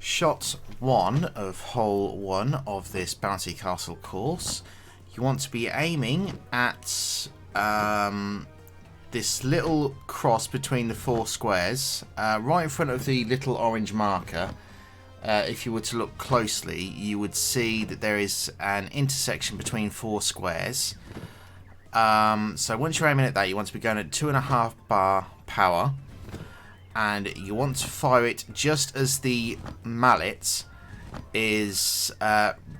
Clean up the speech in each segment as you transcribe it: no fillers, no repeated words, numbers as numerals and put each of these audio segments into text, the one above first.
Shot 1 of hole 1 of this bouncy castle course. You want to be aiming at this little cross between the 4 squares, right in front of the little orange marker. If you were to look closely, you would see that there is an intersection between 4 squares. So once you're aiming at that, you want to be going at 2.5 bar power. And you want to fire it just as the mallet is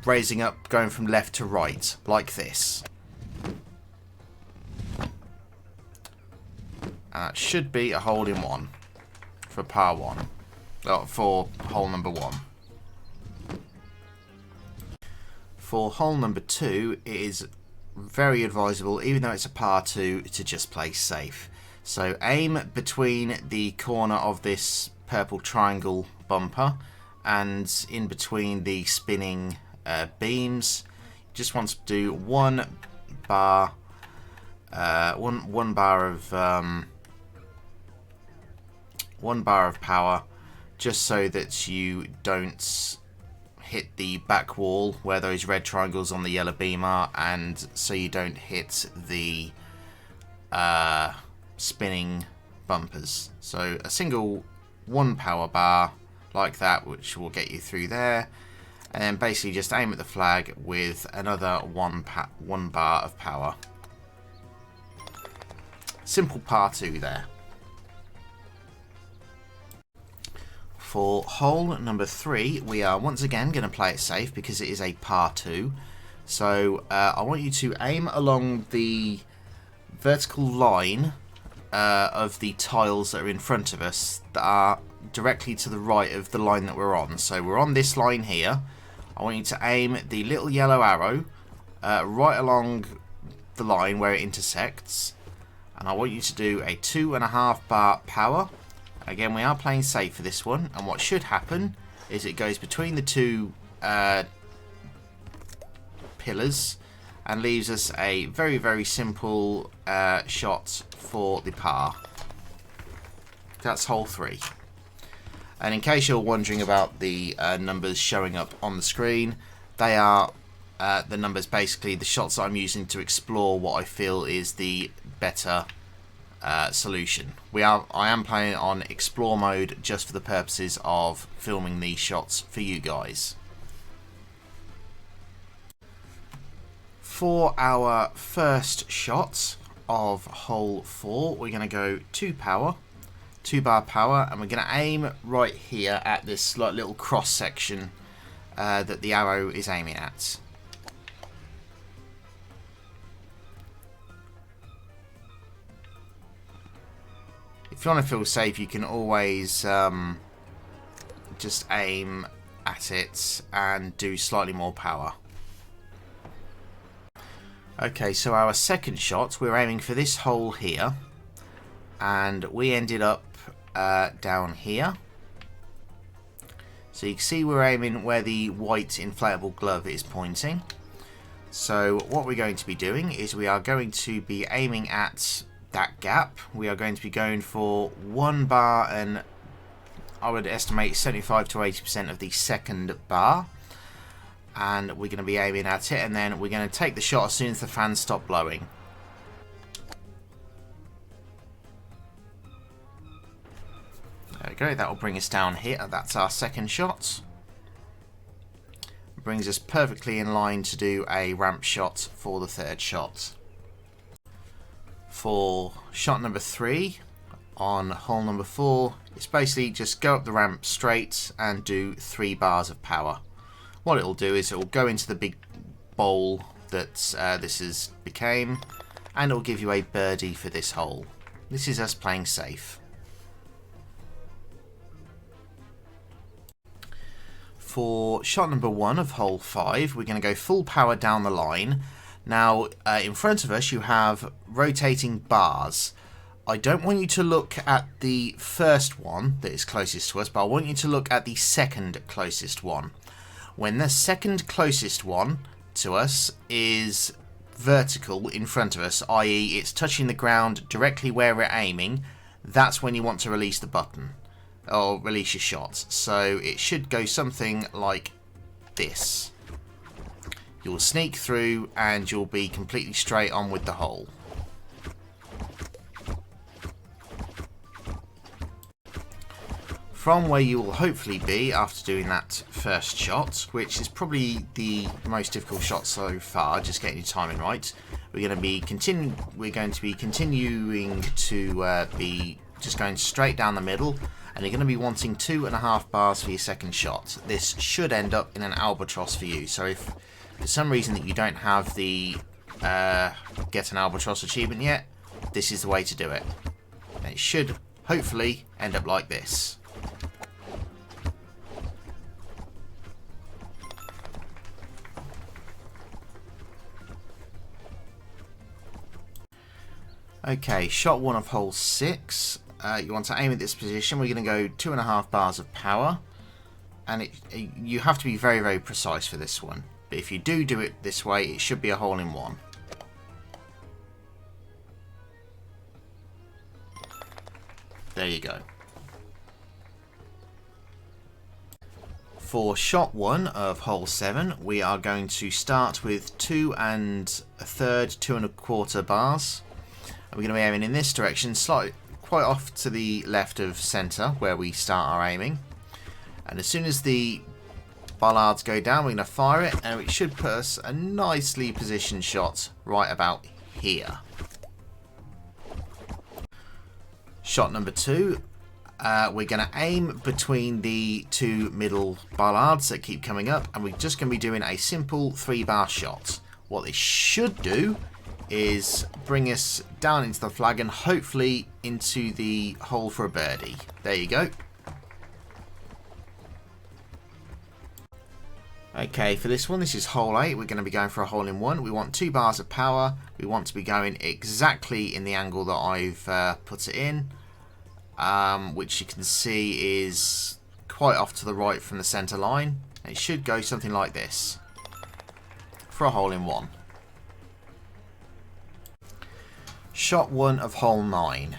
raising up, going from left to right, like this. And that should be a hole in 1 for par 1. Oh, for hole number 1. For hole number 2, it is very advisable, even though it's a par 2, to just play safe. So aim between the corner of this purple triangle bumper and in between the spinning beams. Just want to do one bar of power, just so that you don't hit the back wall where those red triangles on the yellow beam are, and so you don't hit the spinning bumpers. So a single 1 power bar like that, which will get you through there, and then basically just aim at the flag with another 1 bar of power. Simple par 2 there. For hole number 3, we are once again going to play it safe because it is a par 2. So I want you to aim along the vertical line of the tiles that are in front of us that are directly to the right of the line that we're on. So we're on this line here. I want you to aim the little yellow arrow right along the line where it intersects, and I want you to do a 2.5 bar power. Again, we are playing safe for this one, and what should happen is it goes between the 2 pillars and leaves us a very, very simple shot for the par. That's hole 3. And in case you're wondering about the numbers showing up on the screen, they are the numbers, basically the shots that I'm using to explore what I feel is the better solution. I am playing on explore mode just for the purposes of filming these shots for you guys. For our first shot of hole 4, we're going to go 2 bar power, and we're going to aim right here at this little cross section that the arrow is aiming at. If you want to feel safe, you can always just aim at it and do slightly more power. Okay, so our second shot, we're aiming for this hole here, and we ended up down here. So you can see we're aiming where the white inflatable glove is pointing. So what we're going to be doing is we are going to be aiming at that gap. We are going to be going for 1 bar, and I would estimate 75 to 80% of the second bar. And we're going to be aiming at it, and then we're going to take the shot as soon as the fans stop blowing. There we go, that will bring us down here. That's our second shot. Brings us perfectly in line to do a ramp shot for the third shot. For shot number 3 on hole number 4, it's basically just go up the ramp straight and do 3 bars of power. What it'll do is it'll go into the big bowl that this became, and it'll give you a birdie for this hole. This is us playing safe. For shot number 1 of hole 5, we're going to go full power down the line. Now, in front of us you have rotating bars. I don't want you to look at the first one that is closest to us, but I want you to look at the second closest one. When the second closest one to us is vertical in front of us, i.e. it's touching the ground directly where we're aiming, that's when you want to release the button. or release your shot. So it should go something like this. You'll sneak through and you'll be completely straight on with the hole. From where you will hopefully be after doing that first shot, which is probably the most difficult shot so far, just getting your timing right, we're going to be continuing to be just going straight down the middle, and you're going to be wanting 2.5 bars for your second shot. This should end up in an albatross for you. So if for some reason that you don't have the get an albatross achievement yet, this is the way to do it. And it should hopefully end up like this. Okay, shot 1 of hole 6. You want to aim at this position. We're going to go 2.5 bars of power, and you have to be very, very precise for this one. But if you do it this way, it should be a hole in one. There you go. For shot 1 of hole 7, we are going to start with 2 1/3, 2 1/4 bars. We're going to be aiming in this direction, quite off to the left of centre, where we start our aiming. And as soon as the bollards go down, we're going to fire it, and it should put us a nicely positioned shot right about here. Shot number 2, we're going to aim between the 2 middle bollards that keep coming up, and we're just going to be doing a simple 3-bar shot. What this should do is bring us down into the flag and hopefully into the hole for a birdie. There you go. Okay, for this one, this is hole 8. We're going to be going for a hole in one. We want 2 bars of power. We want to be going exactly in the angle that I've put it in, which you can see is quite off to the right from the centre line. It should go something like this for a hole in one. Shot 1 of hole 9.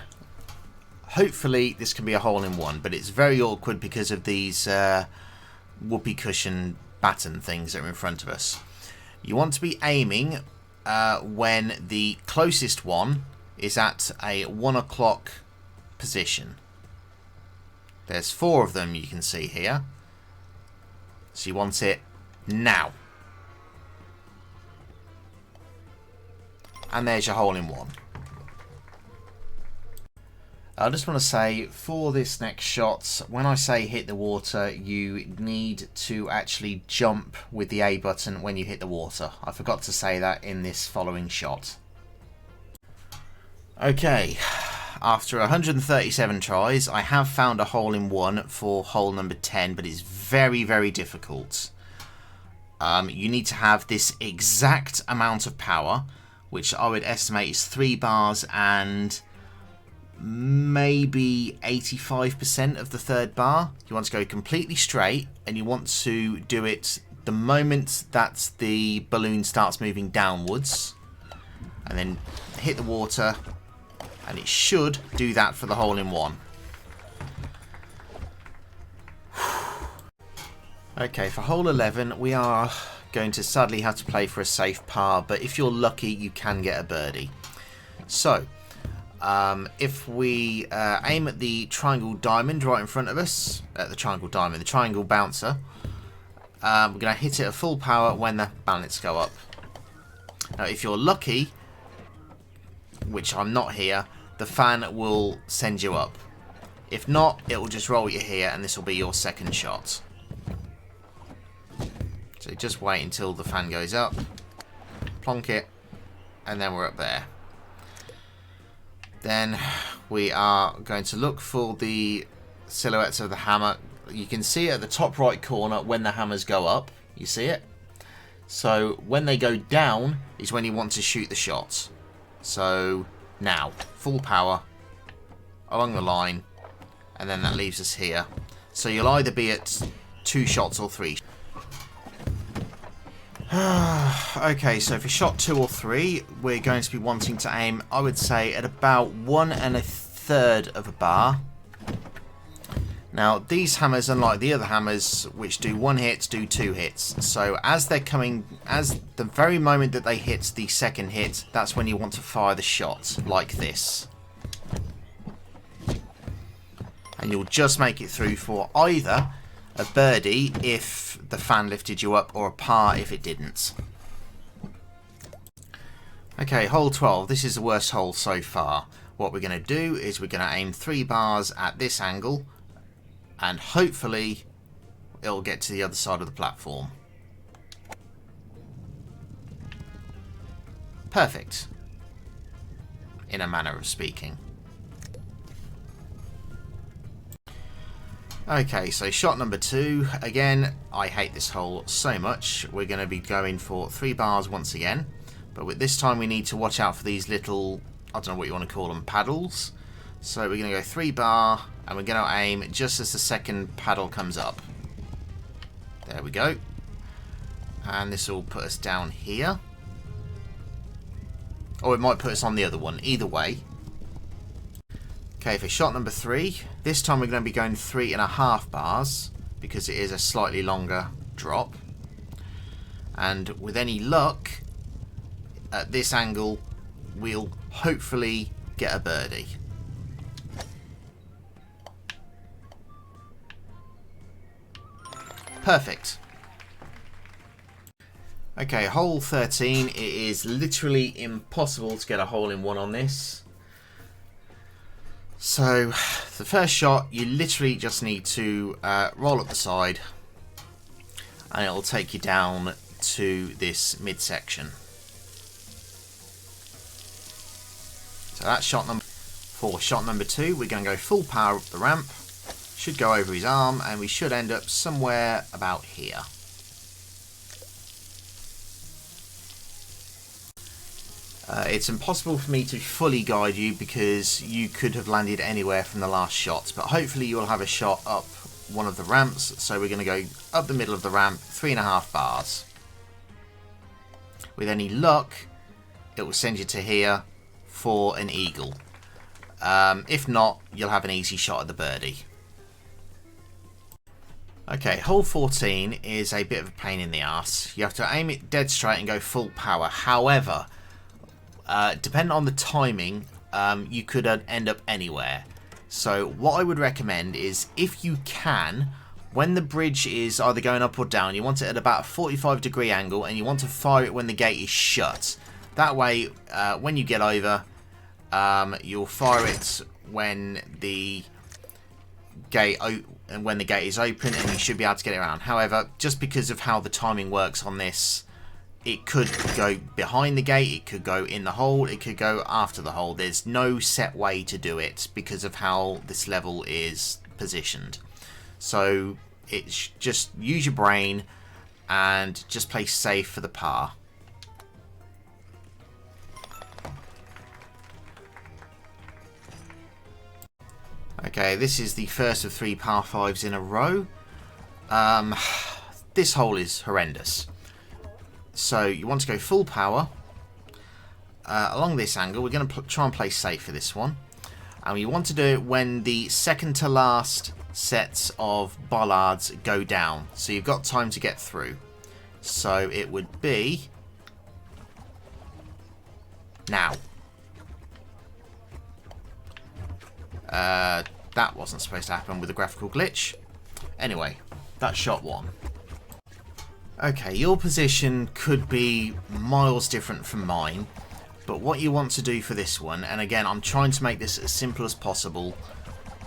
Hopefully this can be a hole in one, but it's very awkward because of these whoopee cushion batten things that are in front of us. You want to be aiming when the closest one is at a 1 o'clock position. There's 4 of them you can see here. So you want it now. And there's your hole in one. I just want to say, for this next shot, when I say hit the water, you need to actually jump with the A button when you hit the water. I forgot to say that in this following shot. Okay, after 137 tries, I have found a hole in one for hole number 10, but it's very, very difficult. You need to have this exact amount of power, which I would estimate is 3 bars and maybe 85% of the 3rd bar. You want to go completely straight, and you want to do it the moment that the balloon starts moving downwards, and then hit the water, and it should do that for the hole in one. Okay, for hole 11 we are going to sadly have to play for a safe par, but if you're lucky you can get a birdie. So if we aim at the triangle diamond right in front of us, the triangle bouncer, we're going to hit it at full power when the bannets go up. Now if you're lucky, which I'm not here, the fan will send you up. If not, it will just roll you here, and this will be your second shot. So just wait until the fan goes up, plonk it, and then we're up there. Then we are going to look for the silhouettes of the hammer. You can see it at the top right corner when the hammers go up. You see it? So when they go down is when you want to shoot the shots. So now, full power along the line, and then that leaves us here. So you'll either be at 2 shots or 3. Okay, so for shot 2 or 3, we're going to be wanting to aim, I would say, at about 1 1/3 of a bar. Now these hammers, unlike the other hammers which do 1 hit, do 2 hits. So as they're coming, as the very moment that they hit the second hit, that's when you want to fire the shot, like this. And you'll just make it through for either a birdie if the fan lifted you up, or a par if it didn't. Okay, hole 12. This is the worst hole so far. What we're going to do is we're going to aim 3 bars at this angle, and hopefully it'll get to the other side of the platform. Perfect, in a manner of speaking. Okay, so shot number 2. Again, I hate this hole so much. We're going to be going for 3 bars once again, but with this time we need to watch out for these little, I don't know what you want to call them, paddles. So we're going to go 3 bar, and we're going to aim just as the second paddle comes up. There we go. And this will put us down here. Or it might put us on the other one. Either way. Okay, for shot number 3, this time we're going to be going 3.5 bars, because it is a slightly longer drop. And with any luck, at this angle, we'll hopefully get a birdie. Perfect. Okay, hole 13. It is literally impossible to get a hole in one on this. So, the first shot, you literally just need to roll up the side, and it'll take you down to this midsection. So that's shot number 4. Shot number 2, we're going to go full power up the ramp. Should go over his arm, and we should end up somewhere about here. It's impossible for me to fully guide you because you could have landed anywhere from the last shot, but hopefully you'll have a shot up one of the ramps. So we're going to go up the middle of the ramp, 3.5 bars. With any luck, it will send you to here for an eagle. If not, you'll have an easy shot at the birdie. Okay, hole 14 is a bit of a pain in the arse. You have to aim it dead straight and go full power. However, depending on the timing, you could end up anywhere. So what I would recommend is, if you can, when the bridge is either going up or down, you want it at about a 45-degree angle, and you want to fire it when the gate is shut. That way, when you get over, you'll fire it when the gate is open, and you should be able to get it around. However, just because of how the timing works on this, it could go behind the gate, it could go in the hole, it could go after the hole. There's no set way to do it because of how this level is positioned. So it's just use your brain and just play safe for the par. Okay, this is the first of 3 par 5s in a row. This hole is horrendous. So you want to go full power along this angle. We're going to try and play safe for this one. And you want to do it when the second to last sets of bollards go down. So you've got time to get through. So it would be now. That wasn't supposed to happen with a graphical glitch. Anyway, that's shot 1. Okay, your position could be miles different from mine, but what you want to do for this one, and again, I'm trying to make this as simple as possible,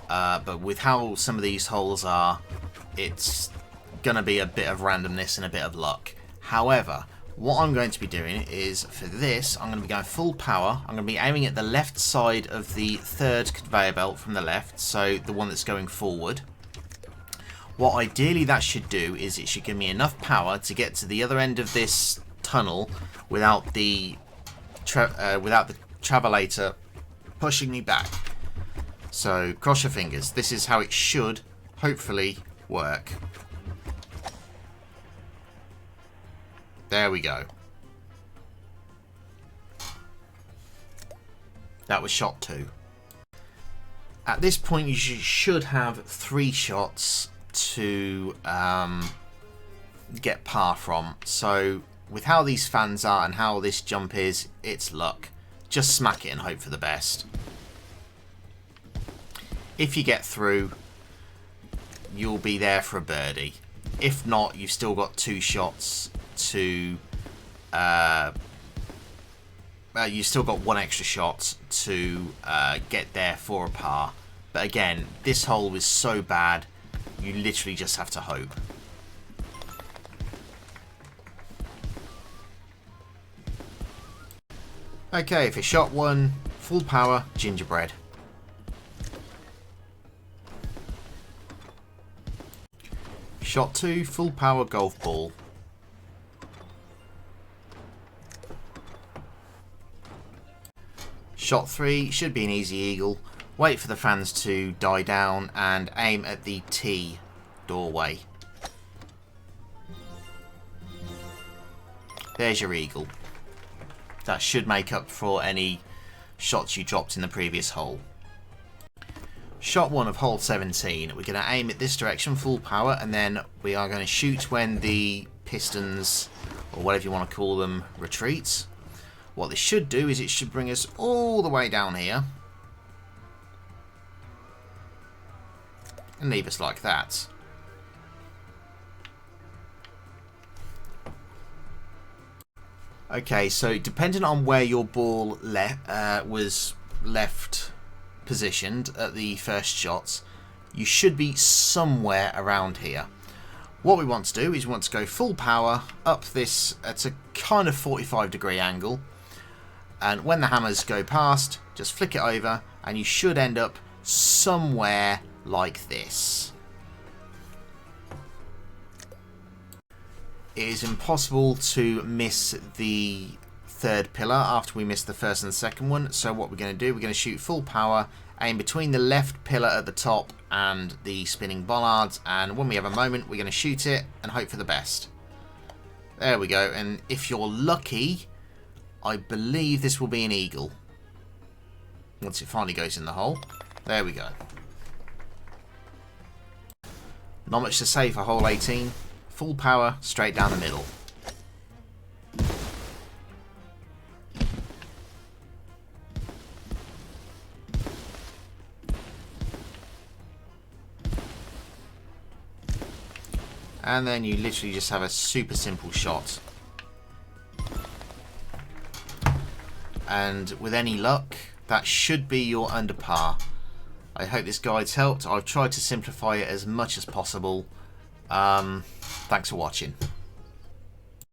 but with how some of these holes are, it's going to be a bit of randomness and a bit of luck. However, what I'm going to be doing is, for this, I'm going to be going full power. I'm going to be aiming at the left side of the third conveyor belt from the left, so the one that's going forward. What ideally that should do is it should give me enough power to get to the other end of this tunnel without the travelator pushing me back. So cross your fingers. This is how it should hopefully work. There we go. That was shot 2. At this point, you should have 3 shots to get par from. So with how these fans are and how this jump is, it's luck. Just smack it and hope for the best. If you get through, you'll be there for a birdie. If not, you've still got 2 shots to... you've still got 1 extra shot to get there for a par. But again, this hole is so bad, you literally just have to hope. Okay, for shot 1, full power, gingerbread. Shot 2, full power, golf ball. Shot 3 should be an easy eagle. Wait for the fans to die down and aim at the T doorway. There's your eagle. That should make up for any shots you dropped in the previous hole. Shot 1 of hole 17. We're going to aim at this direction, full power, and then we are going to shoot when the pistons, or whatever you want to call them, retreats. What this should do is it should bring us all the way down here and leave us like that. Okay, so depending on where your ball was left positioned at the first shots, you should be somewhere around here. What we want to do is we want to go full power up this at a kind of 45-degree angle, and when the hammers go past, just flick it over and you should end up somewhere like this. It is impossible to miss the 3rd pillar after we miss the 1st and 2nd one, so what we're going to do, we're going to shoot full power, aim between the left pillar at the top and the spinning bollards, and when we have a moment we're going to shoot it and hope for the best. There we go, and if you're lucky, I believe this will be an eagle once it finally goes in the hole. There we go. Not much to say for hole 18. Full power, straight down the middle. And then you literally just have a super simple shot. And with any luck, that should be your under par. I hope this guide's helped. I've tried to simplify it as much as possible. Thanks for watching.